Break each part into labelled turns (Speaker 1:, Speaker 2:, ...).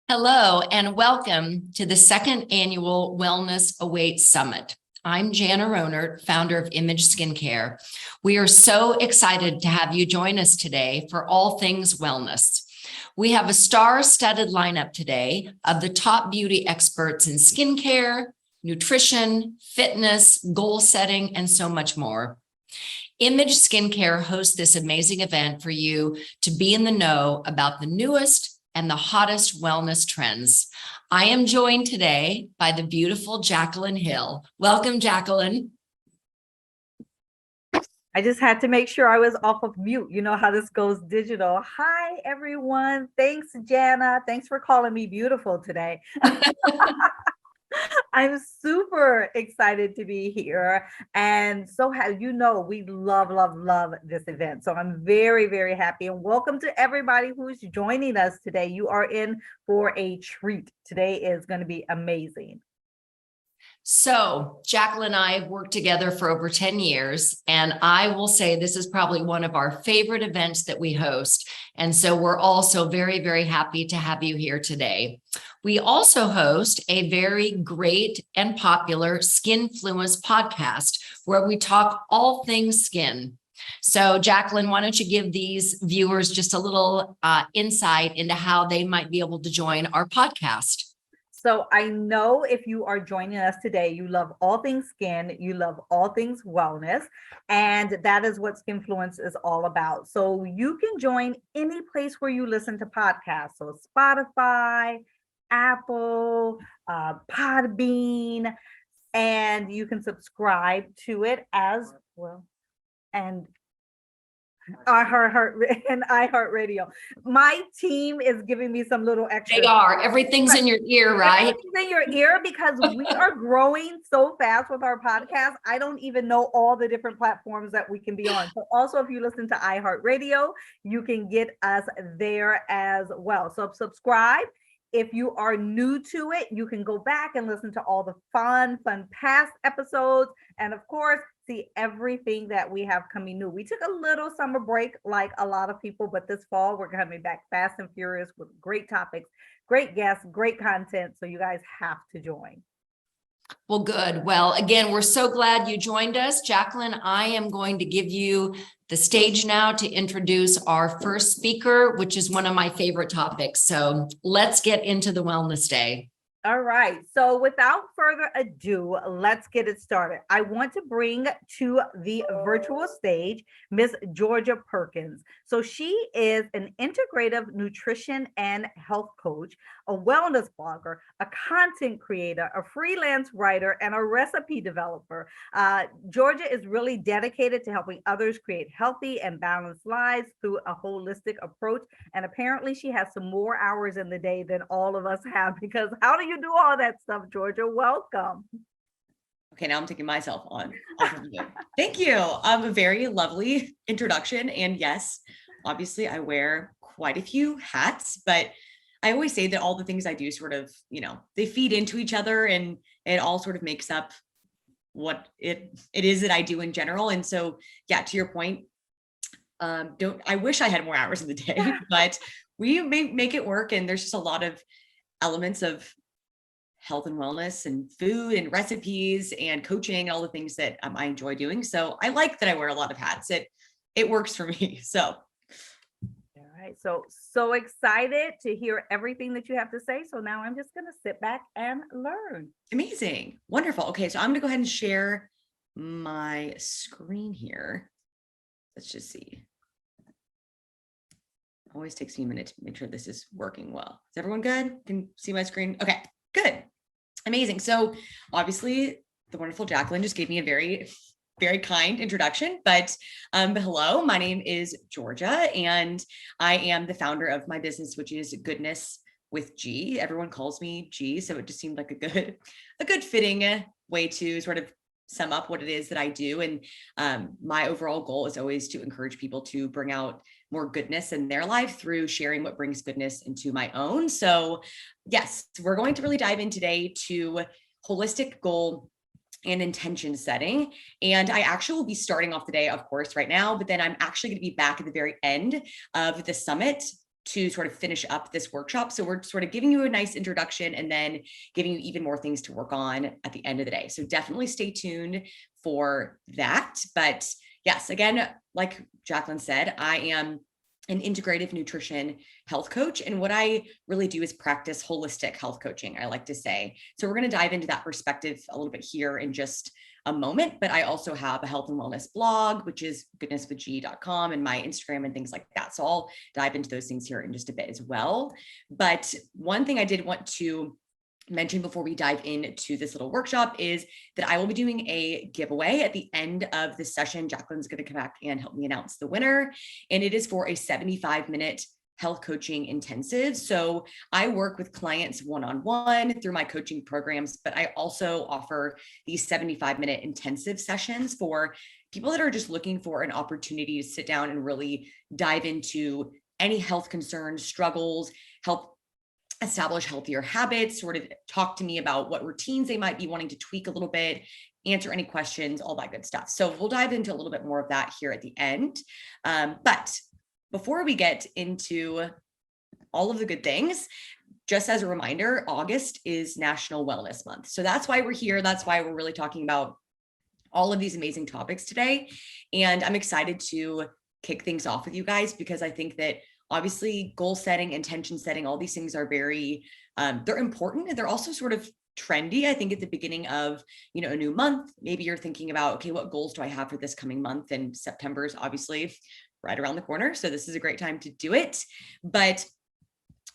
Speaker 1: Hello, and welcome to the second annual Wellness Awaits Summit. I'm Jana Ronert, founder of Image Skincare. We are so excited to have you join us today for all things wellness. We have a star-studded lineup today of the top beauty experts in skincare, nutrition, fitness, goal setting, and so much more. Image Skincare hosts this amazing event for you to be in the know about the newest and the hottest wellness trends. I am joined today by the beautiful Jacqueline Hill. Welcome, Jacqueline.
Speaker 2: I just had to make sure I was off of mute. You know how this goes digital. Hi, everyone. Thanks, Jana. Thanks for calling me beautiful today. I'm super excited to be here. And so, we love this event. So I'm very, very happy. And welcome to everybody who's joining us today. You are in for a treat. Today is going to be amazing.
Speaker 1: So Jacqueline and I have worked together for over 10 years, and I will say this is probably one of our favorite events that we host. And so we're also very, very happy to have you here today. We also host a very great and popular Skinfluence podcast where we talk all things skin. So Jacqueline, why don't you give these viewers just a little insight into how they might be able to join our podcast?
Speaker 2: So I know if you are joining us today, you love all things skin, you love all things wellness, and that is what Skinfluence is all about. So you can join any place where you listen to podcasts. So Spotify, Apple, Podbean, and you can subscribe to it as well. And iHeartRadio. My team is giving me some little extra.
Speaker 1: They are. Everything's in your ear, right?
Speaker 2: Everything's in your ear because we are growing so fast with our podcast. I don't even know all the different platforms that we can be on. So also, if you listen to iHeartRadio, you can get us there as well. So subscribe. If you are new to it, you can go back and listen to all the fun past episodes. And of course, see everything that we have coming new. We took a little summer break like a lot of people, but this fall we're coming back fast and furious with great topics, great guests, great content. So you guys have to join.
Speaker 1: Well, good. Well, again, we're so glad you joined us. Jacqueline, I am going to give you the stage now to introduce our first speaker, which is one of my favorite topics. So let's get into the Wellness Day.
Speaker 2: All right. So without further ado, let's get it started. I want to bring to the virtual stage Miss Georgia Perkins. So she is an integrative nutrition and health coach, a wellness blogger, a content creator, a freelance writer, and a recipe developer. Georgia is really dedicated to helping others create healthy and balanced lives through a holistic approach. And apparently she has some more hours in the day than all of us have, because how do you do all that stuff, Georgia? Welcome.
Speaker 3: Okay, now I'm taking myself on. Thank you. A very lovely introduction. And yes, obviously I wear quite a few hats, but I always say that all the things I do sort of, they feed into each other, and it all sort of makes up what it is that I do in general. And so, yeah, to your point, I wish I had more hours in the day, but we make it work. And there's just a lot of elements of health and wellness and food and recipes and coaching and all the things that I enjoy doing. So I like that I wear a lot of hats. It works for me. So.
Speaker 2: All right. So excited to hear everything that you have to say. So now I'm just going to sit back and learn.
Speaker 3: Amazing. Wonderful. Okay. So I'm going to go ahead and share my screen here. Let's just see. Always takes me a minute to make sure this is working well. Is everyone good? Can see my screen? Okay, good. Amazing. So obviously the wonderful Jacqueline just gave me a very, very kind introduction, but hello, my name is Georgia, and I am the founder of my business, which is Goodness with G. Everyone calls me G, so it just seemed like a good fitting way to sort of sum up what it is that I do. And my overall goal is always to encourage people to bring out more goodness in their life through sharing what brings goodness into my own. So yes, we're going to really dive in today to holistic goal and intention setting. And I actually will be starting off the day, of course, right now, but then I'm actually going to be back at the very end of the summit to sort of finish up this workshop. So we're sort of giving you a nice introduction and then giving you even more things to work on at the end of the day. So definitely stay tuned for that. But yes, again, like Jacqueline said, I am an integrative nutrition health coach. And what I really do is practice holistic health coaching, I like to say. So we're going to dive into that perspective a little bit here in just a moment, but I also have a health and wellness blog, which is goodnesswithg.com, and my Instagram and things like that. So I'll dive into those things here in just a bit as well. But one thing I did want to mention before we dive into this little workshop is that I will be doing a giveaway at the end of this session. Jacqueline's going to come back and help me announce the winner. And it is for a 75-minute health coaching intensive. So I work with clients one-on-one through my coaching programs, but I also offer these 75-minute intensive sessions for people that are just looking for an opportunity to sit down and really dive into any health concerns, struggles, help establish healthier habits, sort of talk to me about what routines they might be wanting to tweak a little bit, answer any questions, all that good stuff. So we'll dive into a little bit more of that here at the end. But before we get into all of the good things, just as a reminder, August is National Wellness Month. So that's why we're here. That's why we're really talking about all of these amazing topics today. And I'm excited to kick things off with you guys, because I think that obviously goal setting, intention setting, all these things are very, they're important, and they're also sort of trendy. I think at the beginning of, a new month, maybe you're thinking about, okay, what goals do I have for this coming month? And September is obviously right around the corner. So this is a great time to do it. But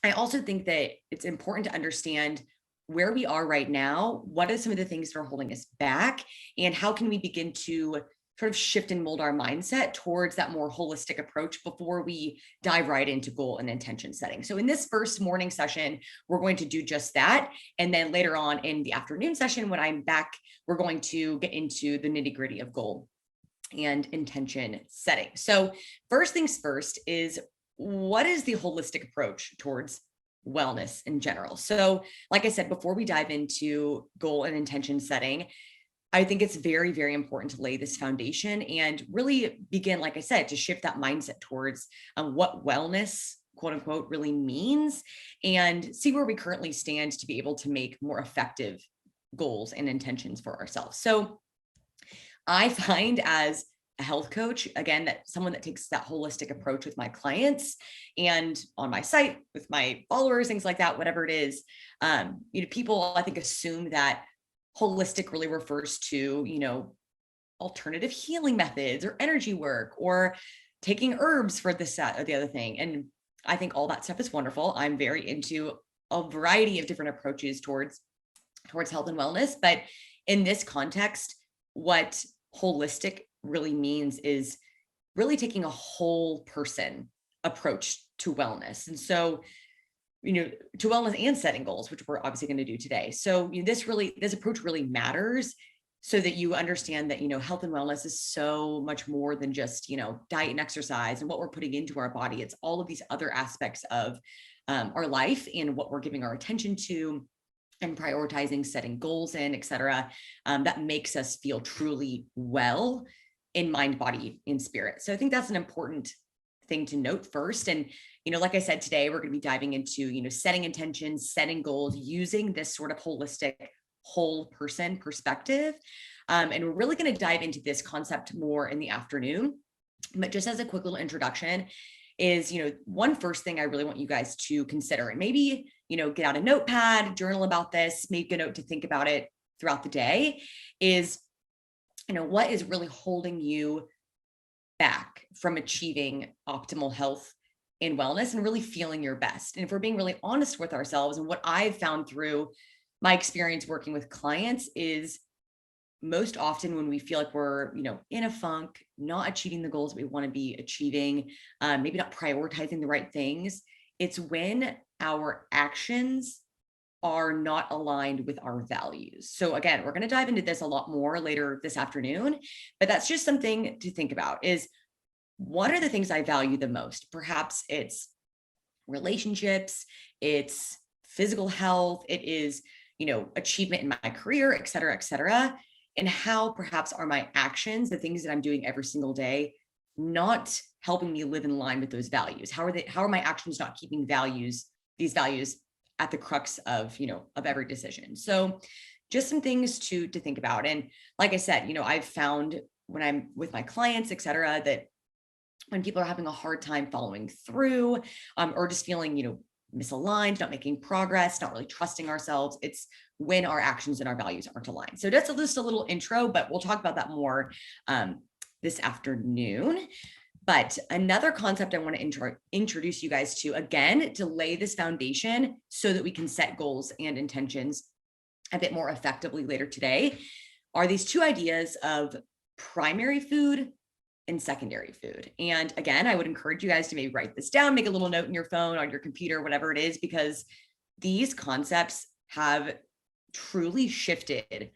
Speaker 3: I also think that it's important to understand where we are right now. What are some of the things that are holding us back, and how can we begin to sort of shift and mold our mindset towards that more holistic approach before we dive right into goal and intention setting. So in this first morning session, we're going to do just that. And then later on in the afternoon session, when I'm back, we're going to get into the nitty-gritty of goal and intention setting. So first things first is, what is the holistic approach towards wellness in general? So like I said, before we dive into goal and intention setting, I think it's very, very important to lay this foundation and really begin, like I said, to shift that mindset towards what wellness, quote unquote, really means, and see where we currently stand to be able to make more effective goals and intentions for ourselves. So I find, as a health coach, again, that someone that takes that holistic approach with my clients and on my site with my followers, things like that, whatever it is, people, I think, assume that holistic really refers to, alternative healing methods or energy work or taking herbs for this, that, or the other thing. And I think all that stuff is wonderful. I'm very into a variety of different approaches towards health and wellness. But in this context, what holistic really means is really taking a whole person approach to wellness. And so, to wellness and setting goals, which we're obviously going to do today. So this approach really matters, so that you understand that, health and wellness is so much more than just, diet and exercise and what we're putting into our body. It's all of these other aspects of our life and what we're giving our attention to and prioritizing, setting goals in, et cetera, that makes us feel truly well in mind, body, and spirit. So I think that's an important thing to note first. And, like I said, today we're going to be diving into, setting intentions, setting goals, using this sort of holistic whole person perspective. And we're really going to dive into this concept more in the afternoon. But just as a quick little introduction is, one first thing I really want you guys to consider, and maybe, get out a notepad, journal about this, make a note to think about it throughout the day, is, what is really holding you back from achieving optimal health and wellness and really feeling your best. And if we're being really honest with ourselves, and what I've found through my experience working with clients is, most often when we feel like we're, in a funk, not achieving the goals we want to be achieving, maybe not prioritizing the right things, it's when our actions are not aligned with our values. So again, we're going to dive into this a lot more later this afternoon, but that's just something to think about, is what are the things I value the most? Perhaps it's relationships, it's physical health, it is, achievement in my career, et cetera, et cetera. And how perhaps are my actions, the things that I'm doing every single day, not helping me live in line with those values? How are my actions not keeping these values at the crux of, of every decision? So just some things to think about. And like I said, I've found when I'm with my clients, et cetera, that when people are having a hard time following through, or just feeling, misaligned, not making progress, not really trusting ourselves, it's when our actions and our values aren't aligned. So that's just a little intro, but we'll talk about that more this afternoon. But another concept I want to introduce you guys to, again, to lay this foundation so that we can set goals and intentions a bit more effectively later today, are these two ideas of primary food and secondary food. And again, I would encourage you guys to maybe write this down, make a little note in your phone, on your computer, whatever it is, because these concepts have truly shifted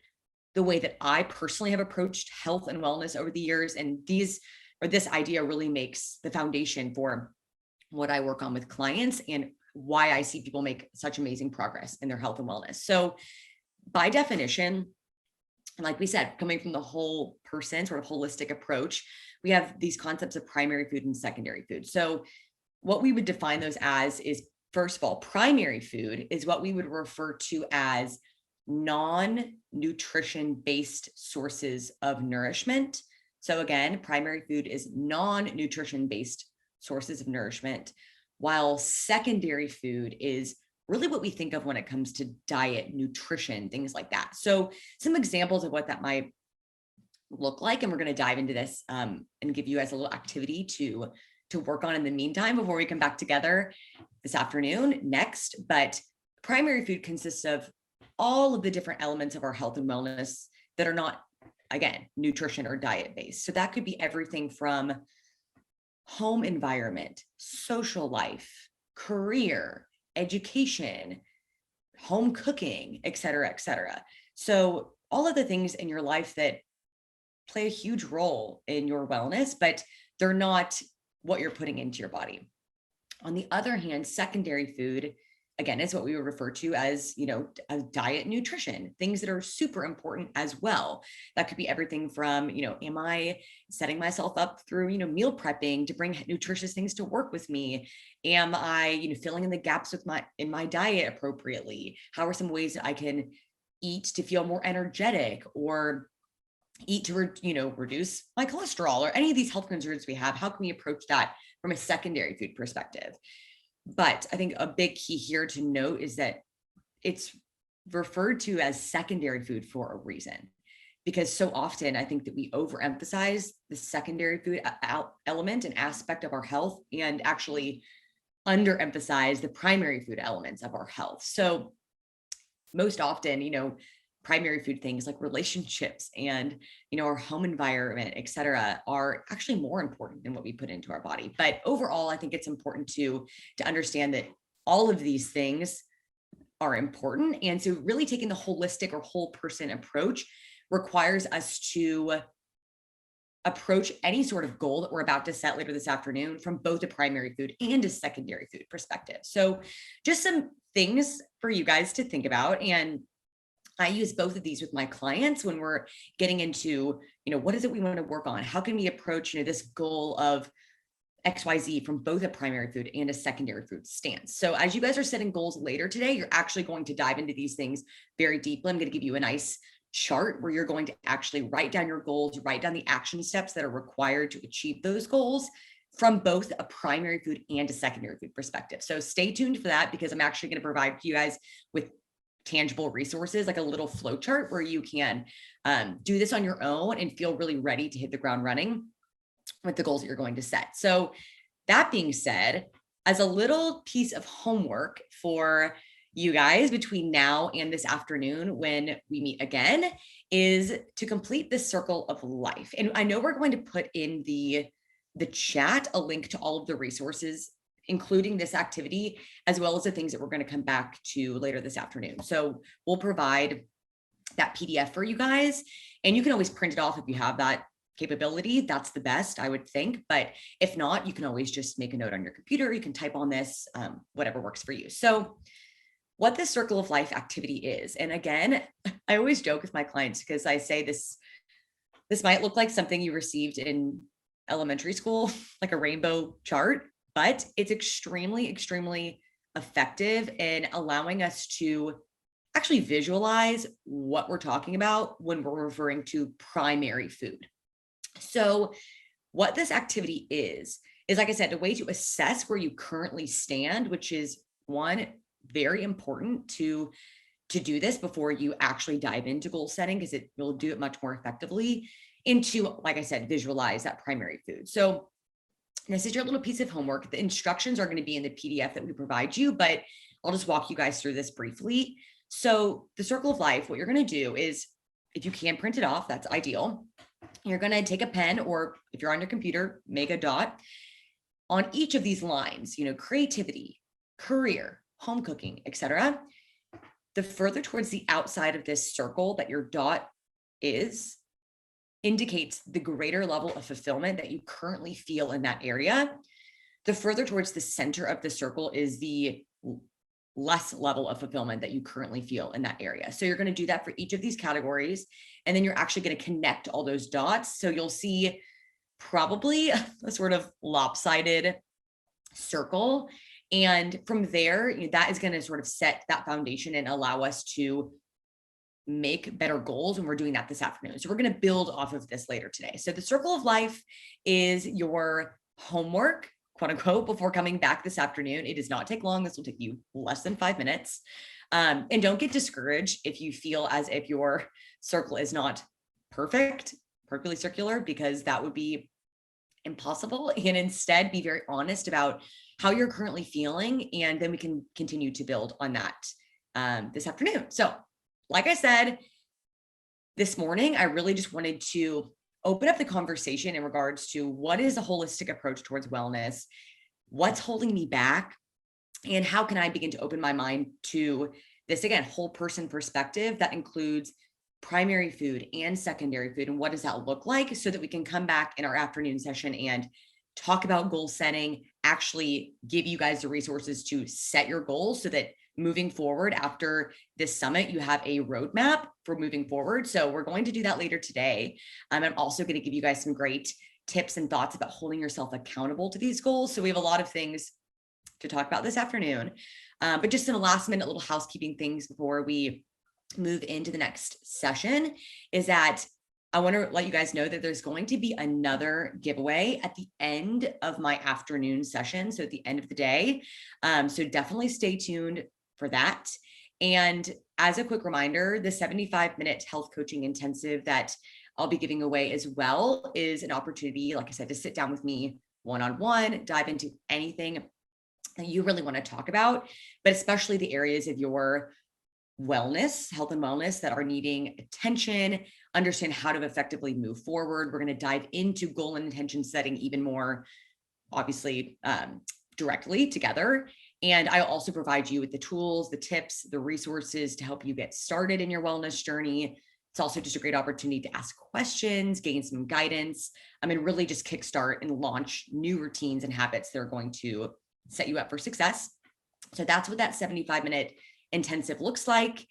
Speaker 3: the way that I personally have approached health and wellness over the years. And this idea really makes the foundation for what I work on with clients and why I see people make such amazing progress in their health and wellness. So by definition, like we said, coming from the whole person sort of holistic approach, we have these concepts of primary food and secondary food. So what we would define those as is, first of all, primary food is what we would refer to as non-nutrition based sources of nourishment. So again, primary food is non-nutrition based sources of nourishment, while secondary food is really what we think of when it comes to diet, nutrition, things like that. So some examples of what that might look like, and we're going to dive into this and give you guys a little activity to work on in the meantime before we come back together this afternoon next. But primary food consists of all of the different elements of our health and wellness that are not, again, nutrition or diet based. So that could be everything from home environment, social life, career, education, home cooking, et cetera, et cetera. So all of the things in your life that play a huge role in your wellness, but they're not what you're putting into your body. On the other hand, secondary food, again, is what we would refer to as, as diet nutrition, things that are super important as well. That could be everything from, am I setting myself up through, meal prepping to bring nutritious things to work with me? Am I, filling in the gaps in my diet appropriately? How are some ways that I can eat to feel more energetic, or eat to, reduce my cholesterol, or any of these health concerns we have? How can we approach that from a secondary food perspective? But I think a big key here to note is that it's referred to as secondary food for a reason, because so often I think that we overemphasize the secondary food element and aspect of our health, and actually underemphasize the primary food elements of our health. So most often, primary food things like relationships and, our home environment, et cetera, are actually more important than what we put into our body. But overall, I think it's important to understand that all of these things are important. And so really taking the holistic or whole person approach requires us to approach any sort of goal that we're about to set later this afternoon from both a primary food and a secondary food perspective. So just some things for you guys to think about. And I use both of these with my clients when we're getting into, what is it we want to work on? How can we approach, this goal of XYZ from both a primary food and a secondary food stance? So as you guys are setting goals later today, you're actually going to dive into these things very deeply. I'm going to give you a nice chart where you're going to actually write down your goals, write down the action steps that are required to achieve those goals from both a primary food and a secondary food perspective. So stay tuned for that, because I'm actually going to provide you guys with tangible resources, like a little flow chart where you can do this on your own and feel really ready to hit the ground running with the goals that you're going to set. So that being said, as a little piece of homework for you guys between now and this afternoon when we meet again, is to complete this circle of life. And I know we're going to put in the chat a link to all of the resources, including this activity, as well as the things that we're going to come back to later this afternoon. So we'll provide that PDF for you guys, and you can always print it off if you have that capability. That's the best, I would think. But if not, you can always just make a note on your computer. You can type on this, whatever works for you. So what this circle of life activity is, and again, I always joke with my clients because I say this might look like something you received in elementary school, like a rainbow chart, but it's extremely, extremely effective in allowing us to actually visualize what we're talking about when we're referring to primary food. So what this activity is like I said, a way to assess where you currently stand, which is one, very important to do this before you actually dive into goal setting, because you'll do it much more effectively, into, like I said, visualize that primary food. So this is your little piece of homework. The instructions are going to be in the PDF that we provide you, but I'll just walk you guys through this briefly. So the circle of life, what you're going to do is, if you can print it off, that's ideal. You're going to take a pen, or if you're on your computer, make a dot on each of these lines, creativity, career, home cooking, etc. The further towards the outside of this circle that your dot is, indicates the greater level of fulfillment that you currently feel in that area. The further towards the center of the circle is the less level of fulfillment that you currently feel in that area. So you're going to do that for each of these categories, and then you're actually going to connect all those dots. So you'll see probably a sort of lopsided circle. And from there, that is going to sort of set that foundation and allow us to make better goals. And we're doing that this afternoon. So we're going to build off of this later today. So the circle of life is your homework, quote unquote, before coming back this afternoon. It does not take long. This will take you less than 5 minutes. And don't get discouraged if you feel as if your circle is not perfectly circular, because that would be impossible. And instead, be very honest about how you're currently feeling, and then we can continue to build on that this afternoon. So like I said, this morning, I really just wanted to open up the conversation in regards to what is a holistic approach towards wellness, what's holding me back, and how can I begin to open my mind to this, again, whole person perspective that includes primary food and secondary food. And what does that look like, so that we can come back in our afternoon session and talk about goal setting, actually give you guys the resources to set your goals, so that moving forward after this summit, you have a roadmap for moving forward. So we're going to do that later today. I'm also going to give you guys some great tips and thoughts about holding yourself accountable to these goals. So we have a lot of things to talk about this afternoon, but just some last minute little housekeeping things before we move into the next session is that I want to let you guys know that there's going to be another giveaway at the end of my afternoon session. So at the end of the day. So definitely stay tuned for that. And as a quick reminder, the 75-minute health coaching intensive that I'll be giving away as well is an opportunity, like I said, to sit down with me one-on-one, dive into anything that you really want to talk about, but especially the areas of your wellness, health and wellness that are needing attention, understand how to effectively move forward. We're going to dive into goal and intention setting even more, obviously, directly together. And I'll also provide you with the tools, the tips, the resources to help you get started in your wellness journey. It's also just a great opportunity to ask questions, gain some guidance, and really just kickstart and launch new routines and habits that are going to set you up for success. So that's what that 75-minute intensive looks like.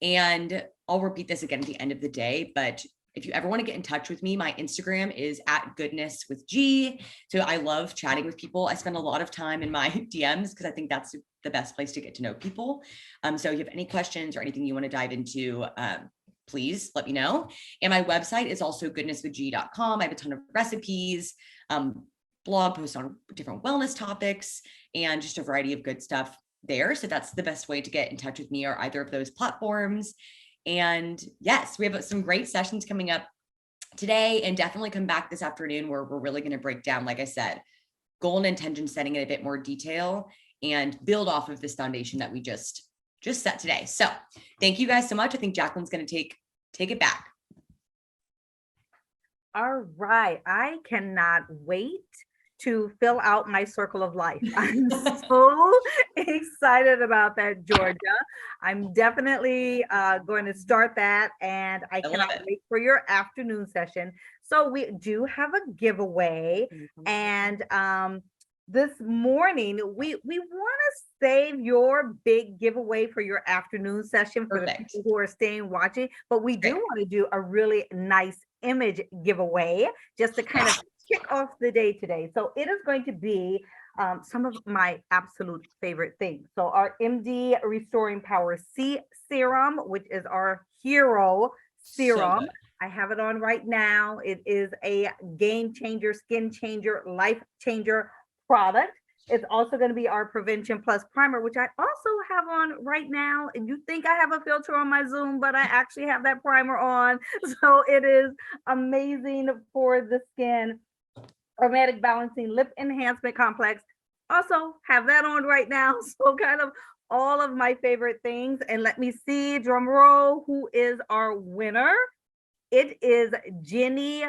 Speaker 3: And I'll repeat this again at the end of the day, but if you ever want to get in touch with me, my Instagram is @goodnesswithg. So I love chatting with people. I spend a lot of time in my DMs because I think that's the best place to get to know people. So if you have any questions or anything you want to dive into, please let me know. And my website is also goodnesswithg.com. I have a ton of recipes, blog posts on different wellness topics, and just a variety of good stuff there. So that's the best way to get in touch with me, or either of those platforms. And yes, we have some great sessions coming up today, and definitely come back this afternoon where we're really going to break down, like I said, goal and intention setting in a bit more detail and build off of this foundation that we just set today. So thank you guys so much. I think Jacqueline's going to take it back.
Speaker 2: All right. I cannot wait to fill out my circle of life. I'm so excited about that, Georgia. I'm definitely going to start that, and I cannot wait for your afternoon session. So we do have a giveaway, and this morning we want to save your big giveaway for your afternoon session for the people who are staying watching, but we do want to do a really nice image giveaway just to kind of kick off the day today. So it is going to be some of my absolute favorite things. So our MD Restoring Power C serum, which is our hero
Speaker 3: So
Speaker 2: serum.
Speaker 3: good.
Speaker 2: I have it on right now. It is a game changer, skin changer, life changer product. It's also going to be our Prevention Plus primer, which I also have on right now. And you think I have a filter on my Zoom, but I actually have that primer on. So it is amazing for the skin. Aromatic Balancing Lip Enhancement Complex. Also have that on right now. So kind of all of my favorite things. And let me see, drum roll, who is our winner? It is Jenny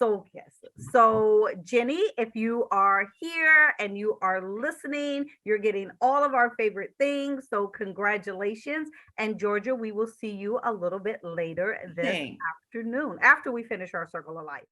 Speaker 2: Solkis. So Jenny, if you are here and you are listening, you're getting all of our favorite things. So congratulations. And Georgia, we will see you a little bit later this
Speaker 3: Thanks.
Speaker 2: afternoon after we finish our Circle of Life.